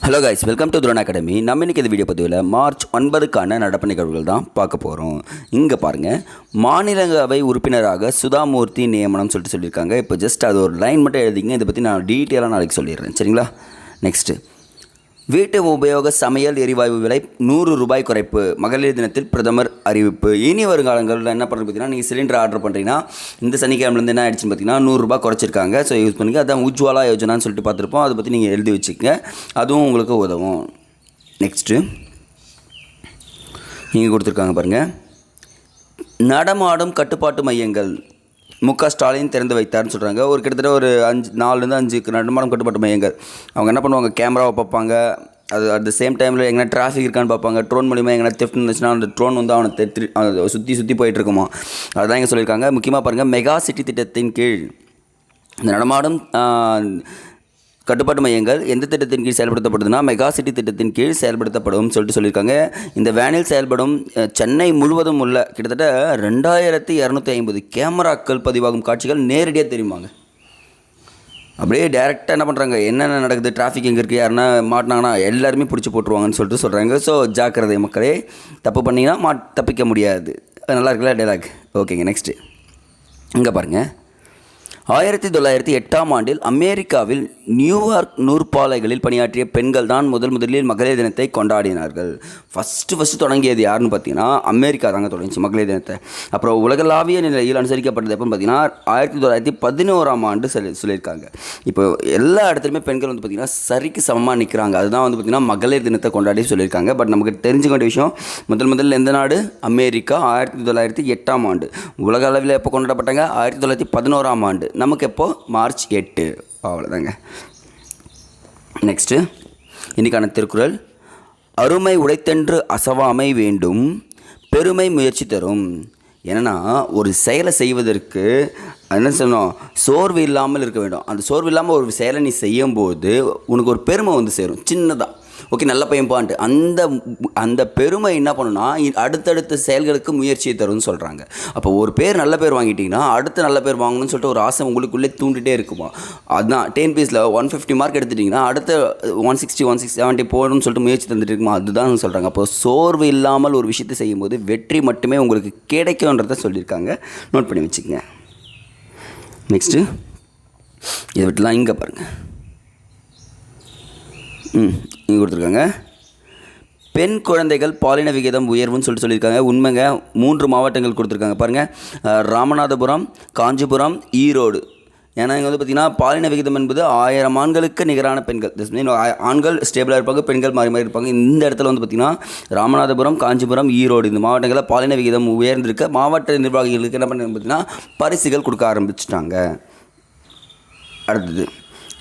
Hello guys, welcome to drone academy. நம்ம இன்றைக்கி இந்த வீடியோ பதிவில் மார்ச் 9க்கான நடப்பு நிகழ்வுகள் தான் பார்க்க போகிறோம். இங்கே பாருங்கள், மாநிலங்களவை உறுப்பினராக சுதாமூர்த்தி நியமனம் சொல்லியிருக்காங்க. இப்போ ஜஸ்ட் அது ஒரு லைன் மட்டும் எழுதிங்க. இதை பற்றி நான் டீட்டெயிலாக நாளைக்கு சொல்லிடுறேன், சரிங்களா? நெக்ஸ்ட்டு, வீட்டு உபயோக சமையல் எரிவாயு விலை 100 ரூபாய் குறைப்பு. மகளிர் தினத்தில் பிரதமர் அறிவிப்பு. இனி வருங்காலங்களில் என்ன பண்ணுறது பார்த்தீங்கன்னா, நீங்கள் சிலிண்டர் ஆர்டர் பண்ணுறீங்கன்னா இந்த சனிக்கிழமைலேருந்து என்ன ஆயிடுச்சுன்னு பார்த்தீங்கன்னா 100 ரூபாய் குறைச்சிருக்காங்க. ஸோ யூஸ் பண்ணிங்க. அதான் உஜ்வாலா யோஜனான்னு சொல்லிட்டு பார்த்துருப்போம். அதை பற்றி நீங்கள் எழுதி வச்சுக்கங்க, அதுவும் உங்களுக்கு உதவும். நெக்ஸ்ட்டு நீங்கள் கொடுத்துருக்காங்க பாருங்கள், நடமாடும் கட்டுப்பாட்டு மையங்கள் ஸ்டாலின் திறந்து வைத்தார்னு சொல்கிறாங்க. ஒரு கிட்டத்தட்ட ஒரு 4-5 நடமாடும் கட்டுப்பாட்டு மையங்கள். அவங்க என்ன பண்ணுவாங்க, கேமராவை பார்ப்பாங்க. அது அட் த சேம் டைமில் எங்கன்னா டிராஃபிக் இருக்கான்னு பார்ப்பாங்க. ட்ரோன் மூலிமா எங்கன்னா தெஃப்ட் இருந்துச்சுன்னா அந்த ட்ரோன் வந்து அவனை சுற்றி போயிட்டு இருக்குமா. அதுதான் இங்கே சொல்லியிருக்காங்க. முக்கியமாக பாருங்கள், மெகா சிட்டி திட்டத்தின் கீழ் இந்த நடமாடும் கட்டுப்பாட்டு மையங்கள் எந்த திட்டத்தின் கீழ் செயல்படுத்தப்படுதுன்னா மெகா சிட்டி திட்டத்தின் கீழ் செயல்படுத்தப்படும் சொல்லியிருக்காங்க. இந்த வேனில் செயல்படும் சென்னை முழுவதும் உள்ள கிட்டத்தட்ட 2250 கேமராக்கள் பதிவாகும் காட்சிகள் நேரடியாக தெரியுமாங்க. அப்படியே டேரெக்டாக என்ன பண்ணுறாங்க, என்னென்ன நடக்குது, டிராஃபிக் எங்கே இருக்குது, யாருன்னா மாட்டினாங்கன்னா எல்லாருமே பிடிச்சி போட்டுருவாங்கன்னு சொல்கிறாங்க. ஸோ ஜாக்கிரதை மக்களே, தப்பு பண்ணிங்கன்னா தப்பிக்க முடியாது. நல்லா இருக்குல்ல டைலாக்? ஓகேங்க. நெக்ஸ்ட்டு இங்கே பாருங்கள், 1908ஆம் ஆண்டில் அமெரிக்காவில் நியூயார்க் நூற்பாலைகளில் பணியாற்றிய பெண்கள் தான் முதலில் மகளிர் தினத்தை கொண்டாடினார்கள். ஃபஸ்ட்டு தொடங்கியது யாருன்னு பார்த்தீங்கன்னா அமெரிக்கா தாங்க தொடங்கிச்சு மகளிர் தினத்தை. அப்புறம் உலகளாவிய நிலையில் அனுசரிக்கப்பட்டது எப்போன்னு பார்த்தீங்கன்னா 1911ஆம் ஆண்டு சொல்லியிருக்காங்க. இப்போ எல்லா இடத்துலையுமே பெண்கள் வந்து பார்த்திங்கன்னா சரிக்கு சமமாக நிற்கிறாங்க. அதுதான் வந்து பார்த்திங்கன்னா மகளிர் தினத்தை கொண்டாடி சொல்லியிருக்காங்க. பட் நமக்கு தெரிஞ்சுக்க வேண்டிய விஷயம், முதல்ல எந்த நாடு? அமெரிக்கா. 1908ஆம் ஆண்டு. உலக அளவில் எப்போ கொண்டாடப்பட்டாங்க? 1911ஆம் ஆண்டு. நமக்கு எப்போ? மார்ச் 8. அவ்வளோதாங்க. நெக்ஸ்ட்டு இன்றைக்கான திருக்குறள், அருமை உடைத்தென்று அசவாமை வேண்டும், பெருமை முயற்சி தரும். ஏன்னா ஒரு செயலை செய்வதற்கு என்ன சொல்லணும், சோர்வு இல்லாமல் இருக்க வேண்டும். அந்த சோர்வு இல்லாமல் ஒரு செயலை நீ செய்யும்போது உனக்கு ஒரு பெருமை வந்து சேரும். சின்னதாக ஓகே, நல்ல பையன்பான்ட்டு அந்த பெருமை என்ன பண்ணுன்னா அடுத்தடுத்த செயல்களுக்கு முயற்சியை தரும்னு சொல்கிறாங்க. அப்போ ஒரு பேர் நல்ல பேர் வாங்கிட்டிங்கன்னா அடுத்த நல்ல பேர் வாங்கணும்னு சொல்லிட்டு ஒரு ஆசை உங்களுக்குள்ளே தூண்டிகிட்டே இருக்குமா. அதுதான் TNPSCல 150 மார்க் எடுத்துட்டிங்கன்னா அடுத்த 160 170 போகணும்னு சொல்லிட்டு முயற்சி தந்துட்டு இருக்குமா. அதுதான் சொல்கிறாங்க. அப்போ சோர்வு இல்லாமல் ஒரு விஷயத்தை செய்யும்போது வெற்றி மட்டுமே உங்களுக்கு கிடைக்கும்ன்றதை சொல்லியிருக்காங்க. நோட் பண்ணி வச்சுக்கோங்க. நெக்ஸ்ட்டு இதை விட்டுலாம் இங்கே பாருங்கள், இங்கே கொடுத்துருக்காங்க, பெண் குழந்தைகள் பாலின விகிதம் உயர்வுன்னு சொல்லியிருக்காங்க. உண்மைங்க. 3 மாவட்டங்கள் கொடுத்துருக்காங்க பாருங்கள், ராமநாதபுரம், காஞ்சிபுரம், ஈரோடு. ஏன்னா இங்கே வந்து பார்த்திங்கன்னா பாலின விகிதம் என்பது 1000 ஆண்களுக்கு நிகரான பெண்கள். ஆண்கள் ஸ்டேபிளாக இருப்பாங்க, பெண்கள் மாறி இருப்பாங்க. இந்த இடத்துல வந்து பார்த்திங்கன்னா ராமநாதபுரம், காஞ்சிபுரம், ஈரோடு இந்த மாவட்டங்களில் பாலின விகிதம் உயர்ந்திருக்க மாவட்ட நிர்வாகிகளுக்கு என்ன பண்ணுறது பார்த்திங்கன்னா பரிசுகள் கொடுக்க ஆரம்பிச்சிட்டாங்க. அடுத்தது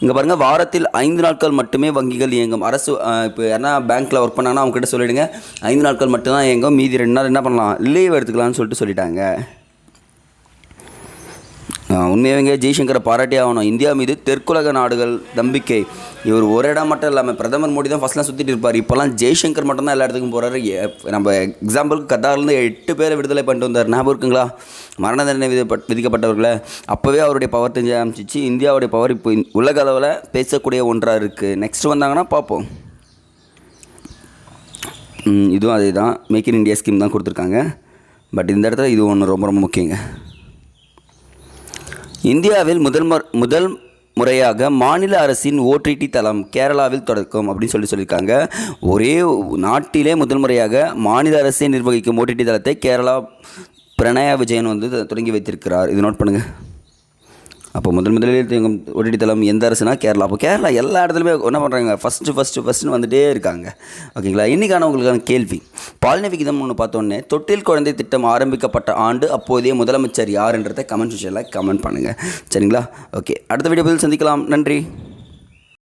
இங்கே பாருங்கள், வாரத்தில் 5 நாட்கள் மட்டுமே வங்கிகள் இயங்கும். அரசு இப்போ யாரா பேங்க்கில் ஒர்க் பண்ணாங்கன்னா அவங்ககிட்ட சொல்லிவிடுங்க, 5 நாட்கள் மட்டும்தான் இயங்கும், மீதி 2 நாள் என்ன பண்ணலாம், லீவ் எடுத்துக்கலாம்னு சொல்லிட்டாங்க. உண்மையாகவே ஜெய்சங்கரை பாராட்டி ஆகணும். இந்தியா மீது தெற்குலக நாடுகள் நம்பிக்கை. இவர் ஒரு இடம் மட்டும் இல்லாமல் பிரதமர் மோடி தான் ஃபஸ்ட்லாம் சுற்றிட்டு இருப்பார். இப்போல்லாம் ஜெய்சங்கர் மட்டும்தான் எல்லா இடத்துக்கும் போகிறாரு. நம்ம எக்ஸாம்பிளுக்கு கத்தார்லேருந்து 8 பேரை விடுதலை பண்ணிட்டு வந்தார். ஞாபகம் இருக்குங்களா? மரண தண்டனை விதிக்கப்பட்டவர்களை. அப்போவே அவருடைய பவர் தெரிஞ்சு ஆரம்பிச்சிச்சு. இந்தியாவுடைய பவர் இப்போ உலக அளவில் பேசக்கூடிய ஒன்றாக இருக்குது. நெக்ஸ்ட் வந்தாங்கன்னா பார்ப்போம். இதுவும் அதே தான், மேக் இன் இண்டியா ஸ்கீம் தான் கொடுத்துருக்காங்க. பட் இந்த இடத்துல இது ஒன்று ரொம்ப முக்கியங்க. இந்தியாவில் முதல் முறையாக மாநில அரசின் OTT தளம் கேரளாவில் தொடக்கும் அப்படின்னு சொல்லியிருக்காங்க. ஒரே நாட்டிலே முதல் முறையாக மாநில அரசை நிர்வகிக்கும் OTT தளத்தை கேரளா பிரணயா விஜயன் வந்து தொடங்கி வைத்திருக்கிறார். இது நோட் பண்ணுங்கள். அப்போ முதலில் OTT தளம் எந்த அரசுனா கேரளா. அப்போ கேரளா எல்லா இடத்துலையுமே என்ன பண்ணுறாங்க, ஃபஸ்ட்டு வந்துகிட்டே இருக்காங்க. ஓகேங்களா? இன்றைக்கான உங்களுக்கான கேள்வி, பாலின விகிதம் ஒன்று பார்த்தோன்னே தொட்டில் குழந்தை திட்டம் ஆரம்பிக்கப்பட்ட ஆண்டு அப்போதைய முதலமைச்சர் யாருன்றதை கமெண்ட் செக்ஷனில் கமெண்ட் பண்ணுங்கள். சரிங்களா? ஓகே, அடுத்த வீடியோ பதில் சந்திக்கலாம். நன்றி.